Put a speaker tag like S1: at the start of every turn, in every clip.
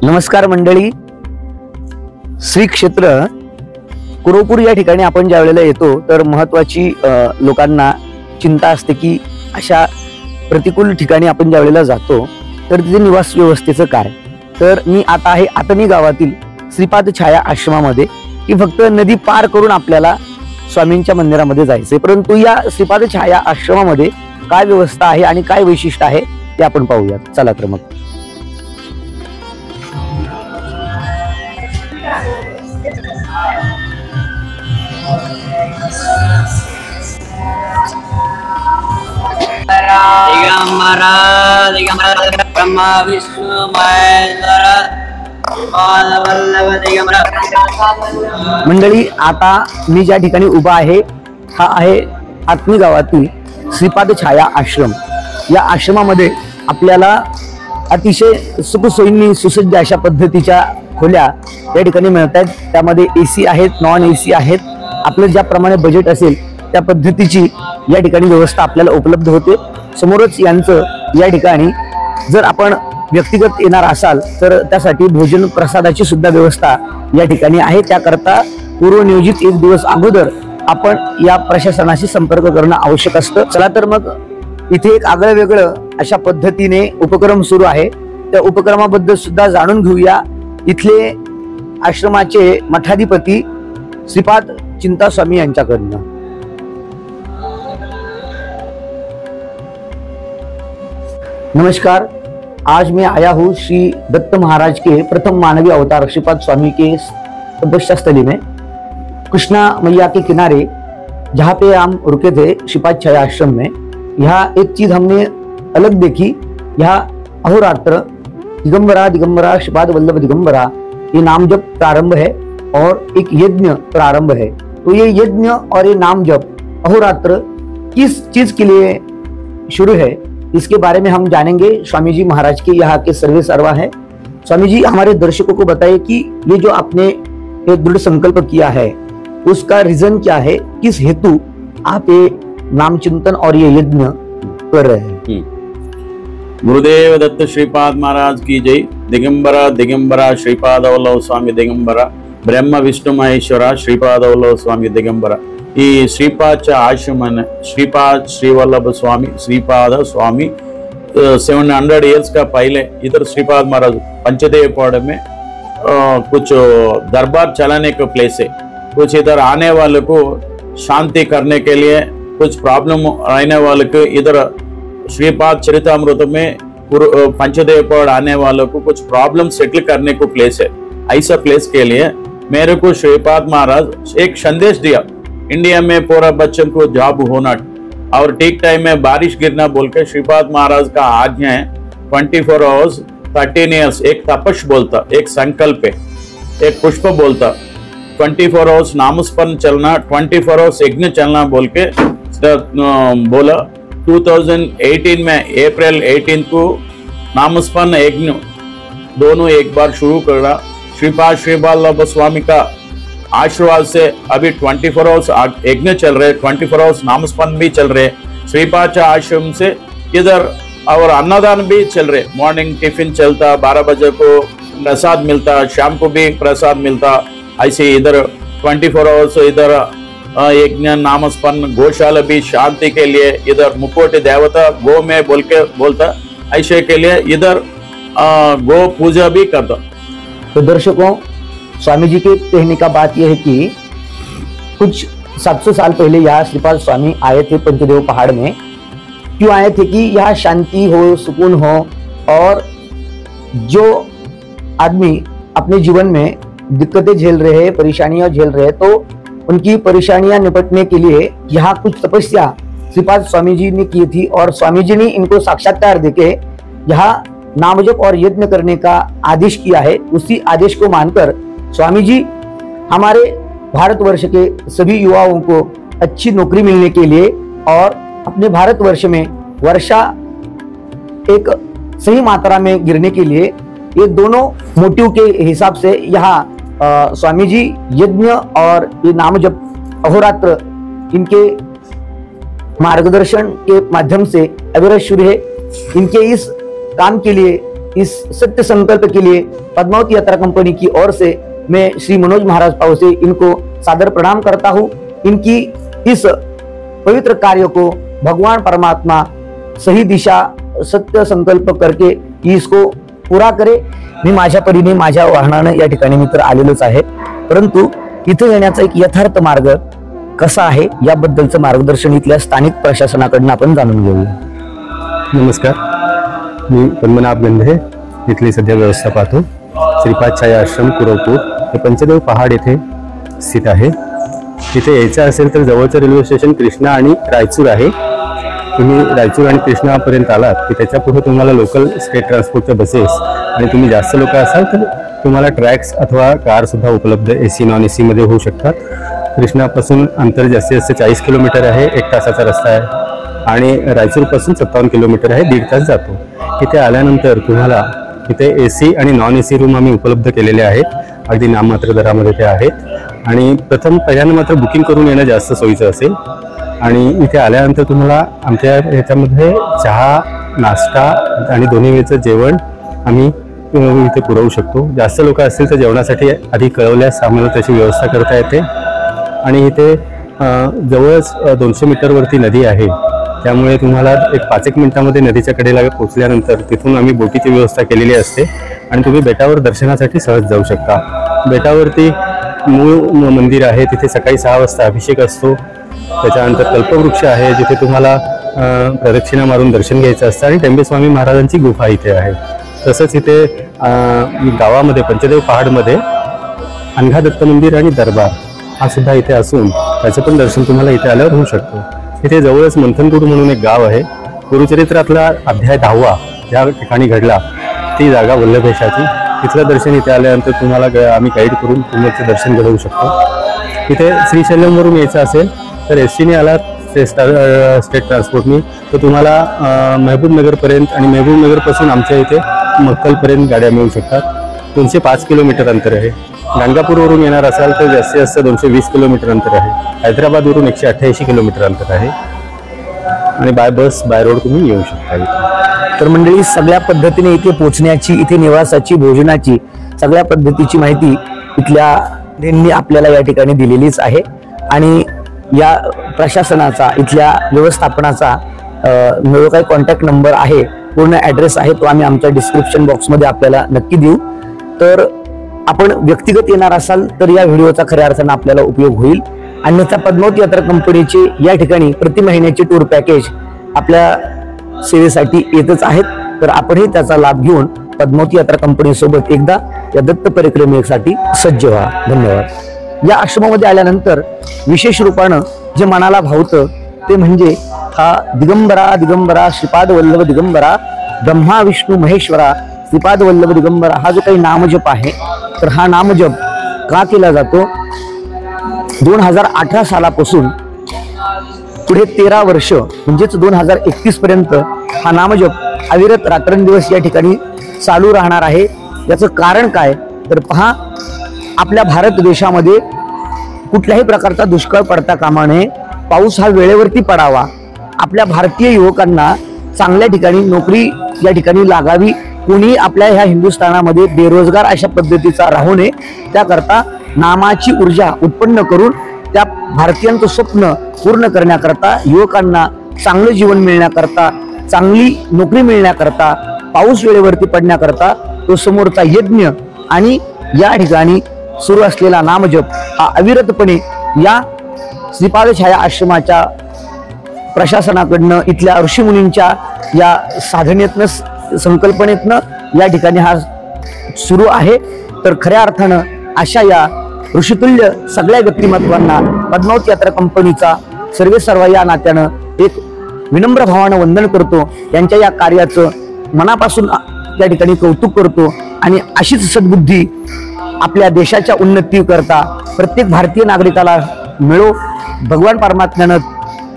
S1: नमस्कार मंडळी, श्री क्षेत्र कुरोपूर या ठिकाणी आपण ज्या वेळेला येतो तर महत्त्वाची लोकांना चिंता असते की अशा प्रतिकूल ठिकाणी आपण ज्या वेळेला जातो तर तिथे निवास व्यवस्थेचं काय। तर मी आता आहे आतनी गावातील श्रीपाद छाया आश्रमामध्ये की फक्त नदी पार करून आपल्याला स्वामींच्या मंदिरामध्ये जायचंय, परंतु या श्रीपाद छाया आश्रमामध्ये काय व्यवस्था आहे आणि काय वैशिष्ट्य आहे ते आपण पाहूयात। चला तर मग
S2: ब्रह्मा विष्णु महेश्वर
S1: मंडळी, आता मी ज्या ठिकाणी उभा आहे हा आहे आतनी गावातील श्रीपाद छाया आश्रम। या आश्रमामध्ये आपल्याला अतिशय सुखसोयींनी सुसज्ज अशा पद्धतीच्या खोल्या या ठिकाणी मिळत आहेत। त्यामध्ये एसी आहेत, नॉन एसी आहेत। आपलं ज्याप्रमाणे बजेट असेल त्या पद्धतीची या ठिकाणी व्यवस्था आपल्याला उपलब्ध होते। समोरच यांचं या ठिकाणी जर आपण व्यक्तिगत येणार असाल तर त्यासाठी भोजन प्रसादाची सुद्धा व्यवस्था या ठिकाणी आहे। त्याकरता पूर्वनियोजित एक दिवस अगोदर आपण या प्रशासनाशी संपर्क करणं आवश्यक असतं। चला तर मग इथे एक आगळं वेगळं अशा पद्धतीने उपक्रम सुरू आहे, त्या उपक्रमाबद्दल सुद्धा जाणून घेऊया इथले आश्रमाचे मठाधिपती श्रीपाद चिंतास्वामी यांच्याकडनं। नमस्कार, आज मैं आया हूँ श्री दत्त महाराज के प्रथम मानवीय अवतार श्रीपाद स्वामी के तपस्या स्थली में, कृष्णा मैया के किनारे, जहाँ पे हम रुके थे श्रीपाद छाया आश्रम में। यहाँ एक चीज हमने अलग देखी, यहाँ अहोरात्र दिगंबरा दिगंबरा श्रीपाद वल्लभ दिगंबरा ये नाम जप प्रारंभ है और एक यज्ञ प्रारंभ है। तो ये यज्ञ और ये नाम जप अहोरात्र किस चीज के लिए शुरू है इसके बारे में हम जानेंगे। स्वामी जी महाराज के यहाँ के सर्वे सर्वा है। स्वामी जी, हमारे दर्शकों को बताइए कि ये जो आपने ये दृढ़ संकल्प किया है उसका रीजन क्या है, किस हेतु आप ये नाम चिंतन और ये यज्ञ कर रहे हैं।
S3: गुरुदेव दत्त श्रीपाद महाराज की जय। दिगंबरा दिगंबरा श्रीपाद वल्लभ स्वामी दिगंबरा, ब्रह्म विष्णु महेश्वरा श्रीपाद वल्लभ स्वामी दिगंबरा। ఈ శ్రీపాద ఆశ్రమం श्रीपाद श्री वल्लभ स्वामी श्रीपाद स्वामी 700 इयर्स का पहले इधर श्रीपाद महाराज पंचदेव पौड़ में कुछ दरबार चलाने का प्लेस है। कुछ इधर आने वाले को शांति करने के लिए, कुछ प्रॉब्लम रहने वाले को इधर श्रीपाद चरितामृत में पंचदेव पौड़ आने वालों को कुछ प्रॉब्लम सेटल करने को प्लेस है। ऐसा प्लेस के लिए मेरे को श्रीपाद महाराज एक संदेश दिया, इंडिया में पूरा बच्चों को जॉब होना और ठीक टाइम में बारिश गिरना बोल के श्रीपाद महाराज का आज्ञा है। 24 आवर्स 13 इयर्स एक तपस्या बोलता, एक संकल्प है, एक पुष्प बोलता, 24 आवर्स नामस्मरण चलना, 24 आवर्स यज्ञ चलना बोल के बोला। 2018 में अप्रैल 18 को नामस्मरण यज्ञ दोनों एक बार शुरू करना। श्रीपाद श्री वल्लभ स्वामी का आशीर्वाद से अभी 24 आवर्स यज्ञ चल रहे, 24 आवर्स नामस्मरण भी चल रहे। श्रीपाद आश्रम से इधर और अन्नदान भी चल रहे। मॉर्निंग टिफिन चलता, 12 बजे को प्रसाद मिलता, शाम को भी प्रसाद मिलता। ऐसे इधर 24 आवर्स इधर यज्ञ नामस्मरण, गौशाला भी शांति के लिए, इधर मुकोटी देवता गो में बोल के बोलता, ऐसे के लिए इधर गो पूजा भी करता।
S1: तो दर्शकों, स्वामी जी के कहने का बात यह है कि कुछ 700 साल पहले यहाँ श्रीपाद स्वामी आए थे पंचदेव पहाड़ में। क्यों आए थे कि यहाँ शांति हो, सुकून हो, और जो आदमी अपने जीवन में दिक्कतें झेल रहे हैं, परेशानियां झेल रहे हैं, तो उनकी परेशानियां निपटने के लिए यहाँ कुछ तपस्या श्रीपाद स्वामी जी ने की थी और स्वामी जी ने इनको साक्षात्कार देके यहाँ नामजप और यज्ञ करने का आदेश किया है। उसी आदेश को मानकर स्वामी जी हमारे भारतवर्ष के सभी युवाओं को अच्छी नौकरी मिलने के लिए और अपने भारतवर्ष में वर्षा एक सही मात्रा में गिरने के लिए, ये दोनों मोटिव के हिसाब से यहाँ स्वामी जी यज्ञ और ये नाम जप अहोरात्र इनके मार्गदर्शन के माध्यम से अविरत शुरू है। इनके इस काम के लिए इस सत्य संकल्प के लिए पद्मावती यात्रा कंपनी की ओर से मैं श्री मनोज महाराज पावसे इनको सादर प्रणाम करता हूँ। इनकी इस पवित्र कार्य को भगवान परमात्मा सही दिशा सत्य संकल्प करके इसको पूरा करे। मी माझ्या परीने माझ्या वाहनाने या ठिकाणी मी तर आलेलोच आहे, परंतु इथे येण्याचा एक यथार्थ मार्ग कसा आहे याबद्दलचं मार्गदर्शन इथल्या स्थानिक प्रशासनाकडून आपण जाणून घेऊया।
S4: नमस्कार, मी पद्मनाभ गंधे इथली सध्या व्यवस्था पाहतो। श्रीपाद छाया आश्रम कुरवपूर हे पंचदेव पहाड येथे स्थित आहे। इथे यायचं असेल तर जवळचं रेल्वे स्टेशन कृष्णा आणि रायचूर आहे। तुम्ही रायचूर आणि कृष्णापर्यंत आलात की त्याच्या पुढे तुम्हाला लोकल स्टेट ट्रान्सपोर्टच्या बसेस आणि तुम्ही जास्त लोक असाल तर तुम्हाला ट्रॅक्स अथवा कार सुद्धा उपलब्ध AC नॉन AC मध्ये होऊ शकतात। कृष्णापासून अंतर जास्तीत जास्त 40 किलोमीटर आहे, 1 तासाचा रस्ता आहे आणि रायचूरपासून 57 किलोमीटर आहे, 1.5 तास जातो। इथे आल्यानंतर तुम्हाला इथे AC आणि नॉन AC रूम आम्ही उपलब्ध केलेले आहेत, अगदी नाममात्र दरामध्ये ते आहेत आणि पहिल्यांदा मात्र बुकिंग करून येणं जास्त सोयीचं असेल। आणि इथे आल्यानंतर तुम्हाला आमच्या ह्याच्यामध्ये चहा, नाश्ता आणि दोन्ही वेळचं जेवण आम्ही इथे पुरवू शकतो। जास्त लोक असतील तर जेवणासाठी आधी कळवल्यास आम्हाला त्याची व्यवस्था करता येते। आणि इथे जवळच 200 मीटरवरती नदी आहे, त्यामुळे तुम्हाला एक 5-1 मिनिटामध्ये नदीच्या कडेला पोहोचल्यानंतर तिथून आम्ही बोटीची व्यवस्था केलेली असते आणि तुम्ही बेटावर दर्शनासाठी सहज जाऊ शकता। बेटावरती मूळ मंदिर आहे, तिथे सकाळी 6 वाजता अभिषेक असतो। त्याच्यानंतर कल्पवृक्ष आहे जिथे तुम्हाला प्रदक्षिणा मारून दर्शन घ्यायचं असतं आणि टेंबेस्वामी महाराजांची गुफा इथे आहे। तसंच इथे गावामध्ये पंचदेव पहाडमध्ये अनघा दत्त मंदिर आणि दरबार हा सुद्धा इथे असून त्याचं पण दर्शन तुम्हाला इथे आल्यावर होऊ शकतो। इथे जवळच मंथनपूर म्हणून एक गाव आहे, गुरुचरित्रातला अध्याय 10वा ज्या ठिकाणी घडला ती जागा वल्लभेशाची, तिथलं दर्शन इथे आल्यानंतर तुम्हाला आम्ही गाईड करून तुम्हाला दर्शन घडवू शकतो। इथे श्रीशैल्यमवरून यायचं असेल तर एसटीने आलात स्टेट ट्रान्सपोर्टनी तर तुम्हाला महबूबनगरपर्यंत आणि महबूबनगरपासून आमच्या इथे मक्कलपर्यंत गाड्या मिळू शकतात। 205 किलोमीटर अंतर आहे। गाणगापूरवरून येणार असाल तर जास्तीत जास्त 220 किलोमीटर अंतर आहे। हैदराबादवरून 188 किलोमीटर अंतर आहे आणि बाय बस बाय रोड तुम्ही येऊ शकता।
S1: तर मंडळी, सगळ्या पद्धतीने इथे पोहोचण्याची, इथे निवासाची, भोजनाची सगळ्या पद्धतीची माहिती इथल्या त्यांनी आपल्याला या ठिकाणी दिलेलीच आहे आणि या प्रशासनाचा, इथल्या व्यवस्थापनाचा जो काही कॉन्टॅक्ट नंबर आहे, पूर्ण ॲड्रेस आहे, तो आम्ही आमच्या डिस्क्रिप्शन बॉक्समध्ये आपल्याला नक्की देऊ। तर आपण व्यक्तिगत येणार असाल तर या व्हिडिओचा खऱ्या अर्थानं आपल्याला उपयोग होईल। अन्यथा पद्मावती यात्रा कंपनीचे या ठिकाणी प्रति महिन्याचे टूर पॅकेज आपल्या सेवेसाठी येतच आहेत, तर आपणही त्याचा लाभ घेऊन पद्मावती यात्रा कंपनी सोबत एकदा या दत्त परिक्रमेसाठी सज्ज व्हा। धन्यवाद। या आश्रमामध्ये आल्यानंतर विशेष रूपानं जे मनाला भावतं ते म्हणजे हा दिगंबरा दिगंबरा श्रीपाद वल्लभ दिगंबरा ब्रह्मा विष्णू महेश्वरा श्रीपाद वल्लभ दिगंबरा हा जो काही नामजप आहे, तर हा नामजप का केला जातो? 2018 सालापासून पुढे 13 वर्ष म्हणजेच 2031 पर्यंत हा नामजप अविरत रात्रंदिवस या ठिकाणी चालू राहणार आहे। याचं कारण काय तर पहा, आपल्या भारत देशामध्ये कुठल्याही प्रकारचा दुष्काळ पडता कामा नये, पाऊस हा वेळेवरती पडावा, आपल्या भारतीय युवकांना चांगल्या ठिकाणी नोकरी या ठिकाणी लागावी, कोणी आपल्या ह्या हिंदुस्थानामध्ये बेरोजगार अशा पद्धतीचा राहू नये, त्याकरता नामाची ऊर्जा उत्पन्न करून त्या भारतीयांचं स्वप्न पूर्ण करण्याकरता, युवकांना चांगलं जीवन मिळण्याकरता, चांगली नोकरी मिळण्याकरता, पाऊस वेळेवरती पडण्याकरता तो समोरचा यज्ञ आणि या ठिकाणी सुरू असलेला नामजप हा अविरतपणे या श्रीपाद छाया आश्रमाच्या प्रशासनाकडनं, इथल्या ऋषीमुनींच्या या साधनेतनं, संकल्पनेतनं या ठिकाणी हा सुरू आहे। तर खऱ्या अर्थानं अशा या ऋषितुल्य सगळ्या व्यक्तिमत्वांना पद्मावती यात्रा कंपनीचा सर्व या नात्यानं एक विनम्र भावानं वंदन करतो। त्यांच्या या कार्याचं मनापासून त्या ठिकाणी कौतुक करतो आणि अशीच सद्बुद्धी आपल्या देशाच्या उन्नती करता प्रत्येक भारतीय नागरिकाला मिळो, भगवान परमात्म्यानं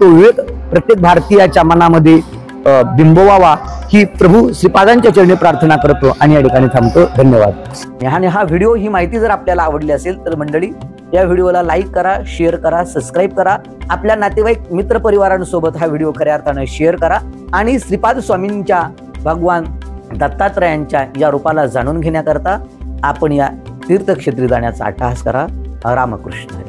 S1: तो विवेक प्रत्येक भारतीयाच्या मनामध्ये बिंबवावा ही प्रभू श्रीपादांच्या चरणी प्रार्थना करतो आणि या ठिकाणी थांबतो। धन्यवाद। आणि हा व्हिडिओ, ही माहिती जर आपल्याला आवडली असेल तर मंडळी या व्हिडिओला लाईक करा, शेअर करा, सबस्क्राईब करा, आपल्या नातेवाईक मित्र परिवारांसोबत हा व्हिडिओ खऱ्या अर्थानं शेअर करा आणि श्रीपाद स्वामींच्या भगवान दत्तात्रयांच्या या रूपाला जाणून घेण्याकरता आपण या तीर्थक्षेत्री जाण्याचा अट्टहास करा. रामकृष्ण.